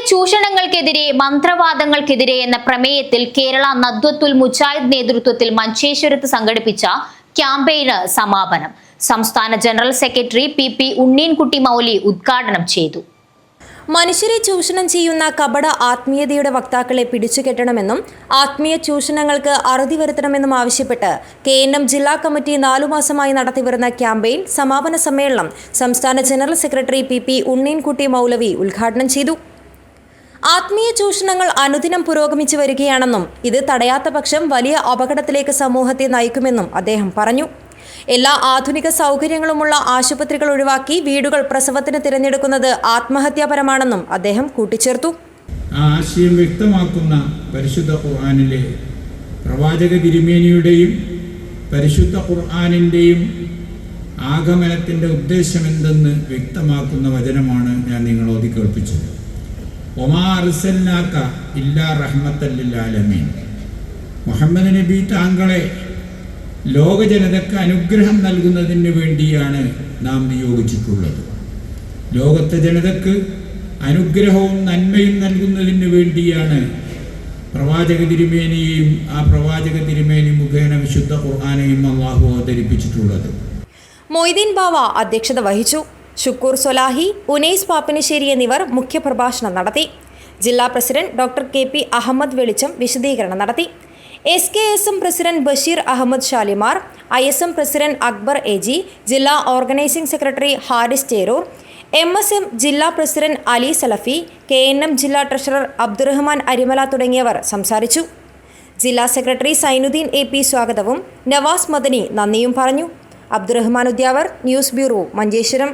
ചൂഷണങ്ങൾക്കെതിരെ മന്ത്രവാദങ്ങൾക്കെതിരെ എന്ന പ്രമേയത്തിൽ കേരള നദ്വത്തുൽ മുജാഹിദ് നേതൃത്വത്തിൽ മഞ്ചേശ്വരത്ത് സംഘടിപ്പിച്ച ക്യാമ്പയിന് സമാപനം. സംസ്ഥാന ജനറൽ സെക്രട്ടറി പി ഉണ്ണീൻകുട്ടി മൗലി ഉദ്ഘാടനം ചെയ്തു. മനുഷ്യരെ ചൂഷണം ചെയ്യുന്ന കപട ആത്മീയതയുടെ വക്താക്കളെ പിടിച്ചുകെട്ടണമെന്നും ആത്മീയ ചൂഷണങ്ങൾക്ക് അറുതി വരുത്തണമെന്നും ആവശ്യപ്പെട്ട് KNM ജില്ലാ കമ്മിറ്റി 4 മാസമായി നടത്തിവരുന്ന ക്യാമ്പയിൻ സമാപന സമ്മേളനം സംസ്ഥാന ജനറൽ സെക്രട്ടറി പി ഉണ്ണീൻകുട്ടി മൗലവി ഉദ്ഘാടനം ചെയ്തു. ആത്മീയ ചൂഷണങ്ങൾ അനുദിനം പുരോഗമിച്ചു വരികയാണെന്നും ഇത് തടയാത്ത പക്ഷം വലിയ അപകടത്തിലേക്ക് സമൂഹത്തെ നയിക്കുമെന്നും അദ്ദേഹം പറഞ്ഞു. എല്ലാ ആധുനിക സൗകര്യങ്ങളുമുള്ള ആശുപത്രികൾ ഒഴിവാക്കി വീടുകൾ പ്രസവത്തിന് തിരഞ്ഞെടുക്കുന്നത് ആത്മഹത്യാപരമാണെന്നും അദ്ദേഹം കൂട്ടിച്ചേർത്തു. ആശയം വ്യക്തമാക്കുന്ന പരിശുദ്ധ ഖുർആനിലെ പ്രവാചക തിരുമേനിയുടെയും പരിശുദ്ധ ഖുർആനിൻ്റെയും ആഗമനത്തിൻ്റെ ഉദ്ദേശമെന്തെന്ന് വ്യക്തമാക്കുന്ന വചനമാണ് ഞാൻ നിങ്ങൾ ഓതി കേൾപ്പിച്ചത്. ഒമാ അർസൽനാക ഇല്ലാ റഹ്മത്തൽ ലിൽ ആലമീൻ. മുഹമ്മദ് നബി താങ്കളെ ലോക ജനതയ്ക്ക് അനുഗ്രഹം നൽകുന്നതിന് വേണ്ടിയാണ് നാം നിയോഗിച്ചിട്ടുള്ളത്. ലോകത്തെ ജനതയ്ക്ക് അനുഗ്രഹവും നന്മയും നൽകുന്നതിന് വേണ്ടിയാണ് പ്രവാചക തിരുമേനിയെയും ആ പ്രവാചക തിരുമേനി മുഖേന വിശുദ്ധ ഖുർആനെയും അല്ലാഹു അവതരിപ്പിച്ചിട്ടുള്ളത്. മൊയ്തീൻ ബാവ അധ്യക്ഷത വഹിച്ചു. ഷുക്കൂർ സൊലാഹി, ഉനൈസ് പാപ്പനശ്ശേരി എന്നിവർ മുഖ്യപ്രഭാഷണം നടത്തി. ജില്ലാ പ്രസിഡന്റ് ഡോക്ടർ KP അഹമ്മദ് വെളിച്ചം വിശദീകരണം നടത്തി. SKSM president Basheer Ahmed Shalimar, ISM president Akbar AG, ജില്ലാ organising secretary Haris Cheroor, MSM ജില്ലാ പ്രസിഡന്റ് അലി സലഫി, KNM ജില്ലാ ട്രഷറർ അബ്ദുറഹ്മാൻ അരിമല തുടങ്ങിയവർ സംസാരിച്ചു. ജില്ലാ സെക്രട്ടറി സൈനുദ്ദീൻ AP സ്വാഗതവും നവാസ് മദനി നന്ദിയും പറഞ്ഞു. Abdurahman Udyavar, news bureau, Manjeshwaram.